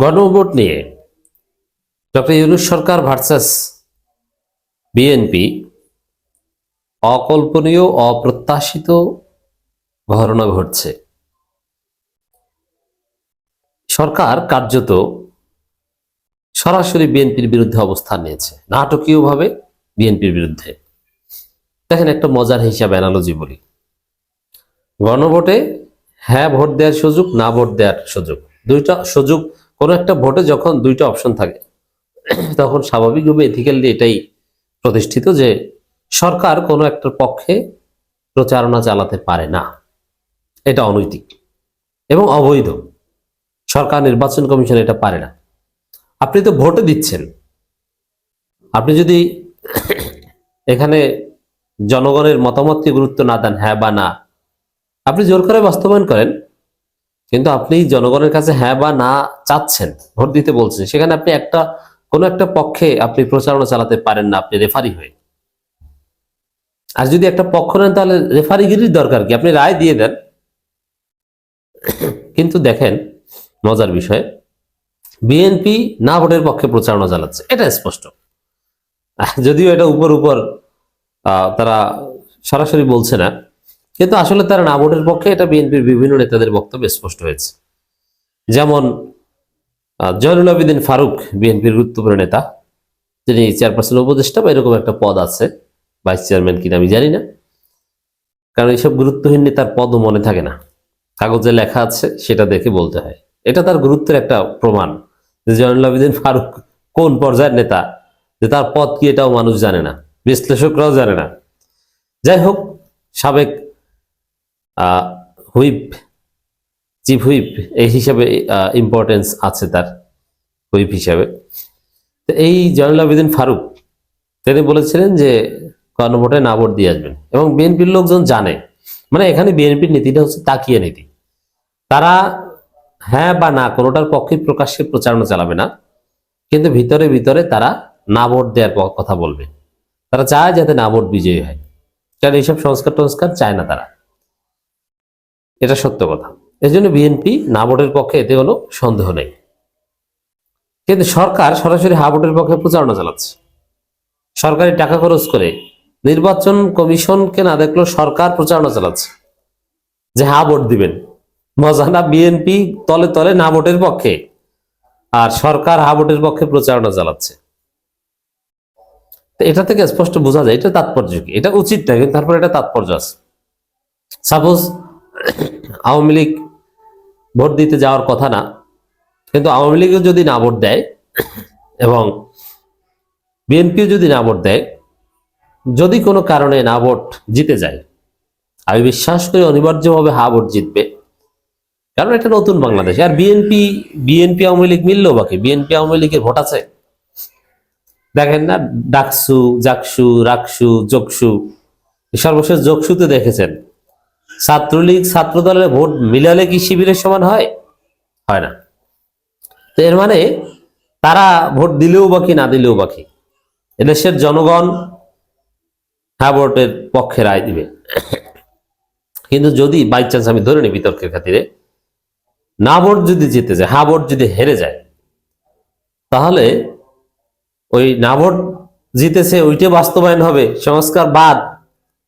গণভোট নিয়ে ডক্টর ইউনূস সরকার versus BNP অকল্পনীয় অপ্রত্যাশিত ঘটনা ঘটছে। সরকার কার্যত সরাসরি বিএনপির বিরুদ্ধে অবস্থান নিয়েছে, নাটকীয়ভাবে বিএনপির বিরুদ্ধে। দেখেন, একটা মজার হিসাব অ্যানালজি বলি। গণভোটে হ্যাঁ ভোট দেওয়ার সুযোগ, না ভোট দেওয়ার সুযোগ, দুইটা সুযোগ। কোনো একটা ভোটে যখন দুইটা অপশন থাকে তখন স্বাভাবিকভাবে এথিক্যালি এটাই প্রতিষ্ঠিত যে সরকার কোনো একটা পক্ষে প্রচারণা চালাতে পারে না, এটা অনৈতিক এবং অবৈধ। সরকার, নির্বাচন কমিশন এটা পারে না। আপনি তো ভোটে দিচ্ছেন, আপনি যদি এখানে জনগণের মতামতকে গুরুত্ব না দেন, হ্যাঁ বা না, আপনি জোর করে বাস্তবায়ন করেন, কিন্তু আপনি জনগণের কাছে হ্যাঁ বা না চাচ্ছেন, ভোট দিতে বলছেন, সেখানে আপনি কোনো একটা পক্ষে আপনি প্রচারণা চালাতে পারেন না, আপনি রেফারি হয়ে। আর যদি একটা পক্ষ নেন তাহলে রেফারিগিরির দরকার কি? আপনি রায় দিয়ে দেন। কিন্তু দেখেন মজার বিষয়, বিএনপি না ভোটের পক্ষে প্রচারণা চালাচ্ছে, এটা স্পষ্ট। যদিও এটা উপর উপর তারা সরাসরি বলছে না, কিন্তু আসলে তারা না ভোটের পক্ষে, এটা বিএনপির বিভিন্ন নেতাদের বক্তব্যে স্পষ্ট হয়েছে। যেমন জয়নুল আবেদিন ফারুক, বিএনপির গুরুত্বপূর্ণ নেতা, তিনি চেয়ারপারসন উপদেষ্টা বা এরকম একটা পদ আছে, ভাইস চেয়ারম্যান কিনা আমি জানি না, কারণ এইসব গুরুত্বহীন নেতার পদও মনে থাকে না, কাগজে লেখা আছে সেটা দেখে বলতে হয়। এটা তার গুরুত্বের একটা প্রমাণ যে জয়নুল আবেদিন ফারুক কোন পর্যায়ের নেতা, যে তার পদ কি এটাও মানুষ জানে না, বিশ্লেষকরাও জানে না। যাই হোক, সাবেক হুইপ, চিফ হুইপ এই হিসাবে ইম্পর্টেন্স আছে তার, হুইপ হিসাবে। তো এই জয়নুল আবেদিন ফারুক তিনি বলেছিলেন যে গণভোটে না ভোট দিয়ে আসবেন, এবং বিএনপির লোকজন জানে, মানে এখানে বিএনপির নীতিটা হচ্ছে তাকিয়ে নীতি। তারা হ্যাঁ বা না কোনোটার পক্ষে প্রকাশ্যে প্রচারণা চালাবে না, কিন্তু ভিতরে ভিতরে তারা না ভোট দেওয়ার কথা বলবে। তারা চায় যাতে না ভোট বিজয়ী হয়, কারণ এইসব সংস্কার টংস্কার চায় না তারা, এটা সত্য কথা। এই জন্য বিএনপি না ভোটের পক্ষে, এতে কোনো সন্দেহ নেই। কিন্তু সরকার সরাসরি হা ভোটের পক্ষে প্রচারণা চালাচ্ছে, সরকারি টাকা খরচ করে। নির্বাচন কমিশনকে না দেখলেও সরকার প্রচারণা চালাচ্ছে যে হা ভোট দিবেন। মজা না? বিএনপি তলে তলে না ভোটের পক্ষে, আর সরকার হা ভোটের পক্ষে প্রচারণা চালাচ্ছে। এটা থেকে স্পষ্ট বোঝা যায় এটা তাৎপর্য কি। এটা উচিত না, কিন্তু তারপর এটা তাৎপর্য আছে। সাপোজ আওয়ামী লীগ ভোট দিতে যাওয়ার কথা না, কিন্তু আওয়ামী লীগও যদি না ভোট দেয় এবং বিএনপিও যদি না ভোট দেয়, যদি কোনো কারণে না ভোট জিতে যায়, আমি বিশ্বাস করি অনিবার্যভাবে হা ভোট জিতবে, কারণ এটা নতুন বাংলাদেশ। আর বিএনপি আওয়ামী লীগ মিললেও বাকি, বিএনপি আওয়ামী লীগের ভোট আছে। দেখেন না, ডাকসু, জাকসু, রাকসু, যোগসু, সর্বশেষ যোগসুতে দেখেছেন ছাত্রলীগ ছাত্র দলের ভোট মিলালে কি শিবিরের সমান হয়? হয় না। তো এর মানে তারা ভোট দিলেও বাকি, না দিলেও বাকি, এদেশের জনগণ হ্যাঁ ভোটের পক্ষে রায় দিবে। কিন্তু যদি বাই চান্স, আমি ধরে নিই বিতর্কের খাতিরে, না ভোট যদি জিতে যায়, হ্যাঁ ভোট যদি হেরে যায়, তাহলে ওই না ভোট জিতেছে ওইটা বাস্তবায়ন হবে, সংস্কার বাদ,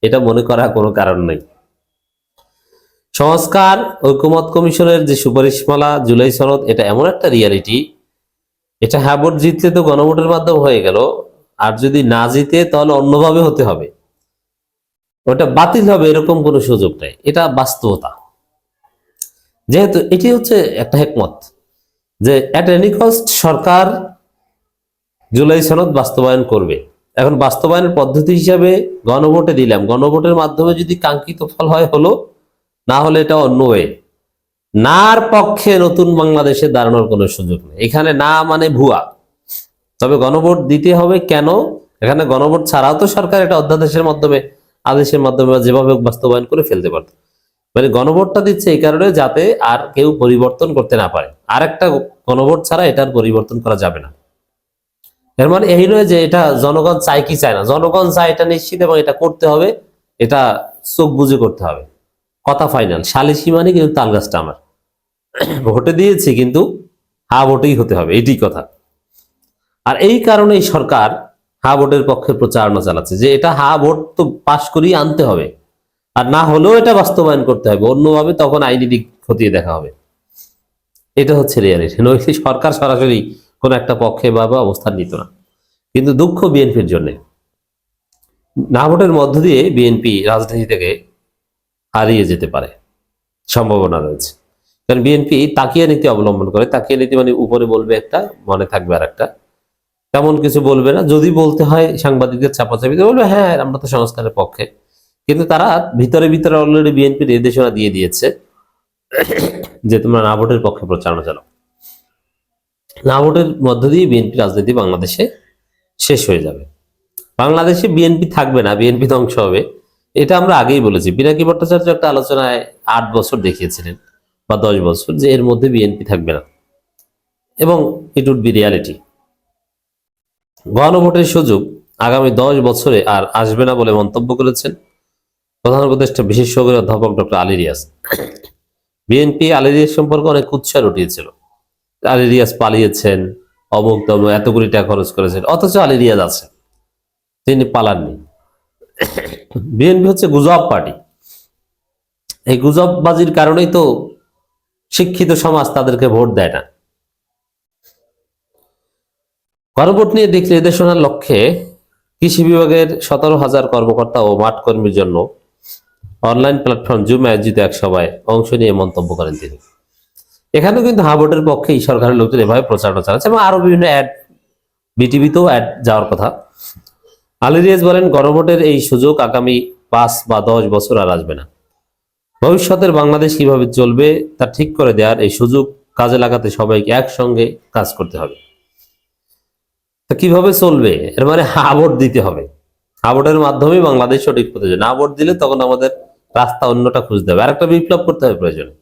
এটা মনে করার কোনো কারণ নেই। সংস্কার ঐকমত্য কমিশনের যে সুপারিশমালা, জুলাই সনদ, এটা এমন একটা রিয়ালিটি, এটা হ্যাঁ ভোট জিতলে তো গণভোটের মাধ্যমে হয়ে গেল, আর যদি না জিতে তাহলে অন্যভাবে হতে হবে, ওটা বাতিল হবে, এরকম কোনো সুযোগ নেই। এটা বাস্তবতা। যেহেতু এটি হচ্ছে একটা হেকমত যে অ্যাট এনি কস্ট সরকার জুলাই সনদ বাস্তবায়ন করবে। এখন বাস্তবায়নের পদ্ধতি হিসাবে গণভোটে দিলাম, গণভোটের মাধ্যমে যদি কাঙ্ক্ষিত ফল হয় হলো, না হলে এটা অন্য ওয়ে। নার পক্ষে নতুন বাংলাদেশে দাঁড়ানোর কোনো সুযোগ নেই। এখানে না মানে ভুয়া। তবে গণভোট দিতে হবে কেন? এখানে গণভোট ছাড়াও তো সরকার এটা অধ্যাদেশের মাধ্যমে, আদেশের মাধ্যমে যেভাবে বাস্তবায়ন করে ফেলতে পারত। মানে গণভোটটা দিচ্ছে এই কারণে যাতে আর কেউ পরিবর্তন করতে না পারে। আর একটা গণভোট ছাড়া এটার পরিবর্তন করা যাবে না। এর মানে এই নয় যে এটা জনগণ চায় কি চায় না, জনগণ চায় এটা নিশ্চিত, এবং এটা করতে হবে, এটা চোখ বুঝে করতে হবে, কথা ফাইনাল। সালিসি মানে কিন্তু তাল গাছটা আমার ভোটে দিয়েছি, কিন্তু হা ভোটেই হতে হবে, এটি কথা। আর এই কারণেই সরকার হা ভোটের পক্ষে প্রচারণা চালাচ্ছে যে এটা হা ভোট তো পাশ করিয়ে আনতে হবে, আর না হলেও এটা বাস্তবায়ন করতে হবে, অন্যভাবে তখন আইনি দিক খতিয়ে দেখা হবে। এটা হচ্ছে রিয়ালিটি। নইলে সরকার সরাসরি কোন একটা পক্ষে বা অবস্থান নিত না। কিন্তু দুঃখ বিএনপির জন্য, না ভোটের মধ্য দিয়ে বিএনপি রাজনীতি থেকে হারিয়ে যেতে পারে, সম্ভাবনা রয়েছে। কারণ বিএনপি তাকিয়া নীতি অবলম্বন করে। তাকিয়া নীতি মানে উপরে বলবে একটা, মনে থাকবে আর একটা, তেমন কিছু বলবে না। যদি বলতে হয় সাংবাদিকদের চাপাচাপিতে বলবে হ্যাঁ আমরা তো সংস্কারের পক্ষে, কিন্তু তারা ভিতরে ভিতরে অলরেডি বিএনপি নির্দেশনা দিয়ে দিয়েছে যে তোমরা না ভোটের পক্ষে প্রচারণা চালাও। না ভোটের মধ্য দিয়ে বিএনপি রাজনীতি বাংলাদেশে শেষ হয়ে যাবে। বাংলাদেশে বিএনপি থাকবে না, বিএনপি ধ্বংস হবে। এটা আমরা আগেই বলেছি। পিনাকি ভট্টাচার্য একটা আলোচনায় 8 বছর দেখিয়েছিলেন বা 10 বছর, যে এর মধ্যে বিএনপি থাকবে না, এবং ইট উড বি রিয়ালিটি। গণভোটের সুযোগ আগামী 10 বছরে আর আসবে না বলে মন্তব্য করেছেন প্রধান উপদেষ্টা বিশেষজ্ঞ অধ্যাপক ডক্টর আলী রিয়াজ। বিএনপি আলী রিয়াজ সম্পর্কে অনেক উৎসাহ উঠিয়েছিল, আলী রিয়াজ পালিয়েছেন, অমুক তমুক, এত কোটি টাকা খরচ করেছেন, অথচ আলী রিয়াজ আছেন, তিনি পালাননি। বিএনপি হচ্ছে গুজব পার্টি। এই গুজববাজির কারণেই তো শিক্ষিত সমাজ তাদেরকে ভোট দেয় না। গণভোট নিয়ে দিক নির্দেশনার লক্ষ্যে কৃষি বিভাগের 17,000 কর্মকর্তা ও মাঠ কর্মীর জন্য অনলাইন প্ল্যাটফর্ম জুম আয়োজিত এক সভায় অংশ নিয়ে মন্তব্য করেন তিনি। এখানেও কিন্তু হা ভোটের পক্ষে এই সরকারের লোকজন এভাবে প্রচারণা চালাচ্ছে, এবং আরো বিভিন্ন অ্যাড, বিটিভিতেও অ্যাড যাওয়ার কথা। আলী রিয়াজ বলেন, গণভোটের এই সুযোগ আগামী 5 বা 10 বছর আর আসবে না। ভবিষ্যতের বাংলাদেশ কিভাবে চলবে তা ঠিক করে দেওয়ার এই সুযোগ কাজে লাগাতে সবাইকে একসঙ্গে কাজ করতে হবে। তা কিভাবে চলবে? এর মানে হা ভোট দিতে হবে। হা ভোটের মাধ্যমে বাংলাদেশ সঠিক পথে যাবে। না ভোট দিলে তখন আমাদের রাস্তা অন্যটা খুঁজতে হবে, আর একটা বিপ্লব করতে হবে প্রয়োজনে।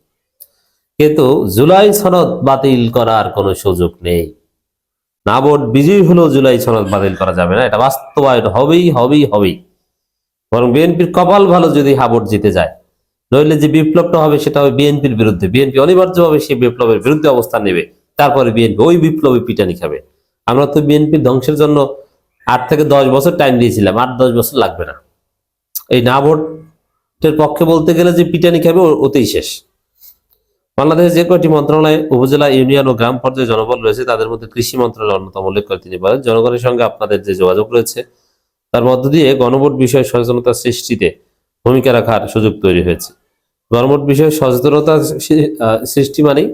কিন্তু জুলাই সনদ বাতিল করার কোনো সুযোগ নেই। না ভোট বিজয়ী হলেও জুলাই সনদ বাতিল করা যাবে না, এটা বাস্তবায়ন হবেই হবেই হবেই। বরং বিএনপির কপাল ভালো যদি হা ভোট জিতে যায়, নইলে যে বিপ্লবটা হবে সেটা হবে বিএনপির বিরুদ্ধে। বিএনপি অনিবার্যভাবে সেই বিপ্লবের বিরুদ্ধে অবস্থান নেবে, তারপরে বিএনপি ওই বিপ্লবী পিটানি খাবে। আমরা তো বিএনপির ধ্বংসের জন্য 8 থেকে 10 বছর টাইম দিয়েছিলাম, 8-10 বছর লাগবে না। এই না ভোটের পক্ষে বলতে গেলে যে পিটানি খাবে ওতেই শেষ। বাংলাদেশের যে কয়টি মন্ত্রণালয়, উপজেলা, ইউনিয়ন ও গ্রাম পর্যায়ে জনবল রয়েছে তাদের মধ্যে কৃষি মন্ত্রণালয় অন্যতম উল্লেখ করে তিনি বলেন, জনগণের সঙ্গে আপনাদের যে যোগাযোগ রয়েছে তার মধ্য দিয়ে গণভোট বিষয়ে সচেতনতা সৃষ্টিতে ভূমিকা রাখার সুযোগ তৈরি হয়েছে। গণভোট বিষয়ে সচেতনতা সৃষ্টি মানেই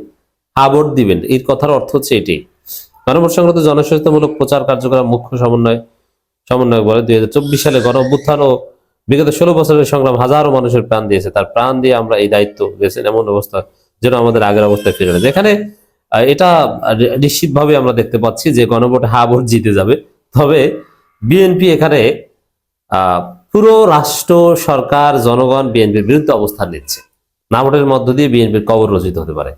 হা ভোট দিবেন, এর কথার অর্থ হচ্ছে এটি। গণভোট সংক্রান্ত জনসচেতনমূলক প্রচার কার্যক্রম মুখ্য সমন্বয়ক বলে, 2024 সালে গণ অভ্যুত্থান ও বিগত 16 বছরের সংগ্রাম হাজারো মানুষের প্রাণ দিয়েছে। তার প্রাণ দিয়ে আমরা এই দায়িত্ব দিয়েছেন এমন অবস্থা যেন আমাদের আগের অবস্থায় ফিরে না। যেখানে এটা নিশ্চিতভাবে আমরা দেখতে পাচ্ছি যে গণভোট হা ভোট জিতে যাবে। তবে বিএনপি এখানে পুরো রাষ্ট্র, সরকার, জনগণ বিএনপির বিরুদ্ধে অবস্থান নিচ্ছে। না ভোটের মধ্য দিয়ে বিএনপির কবর রচিত হতে পারে।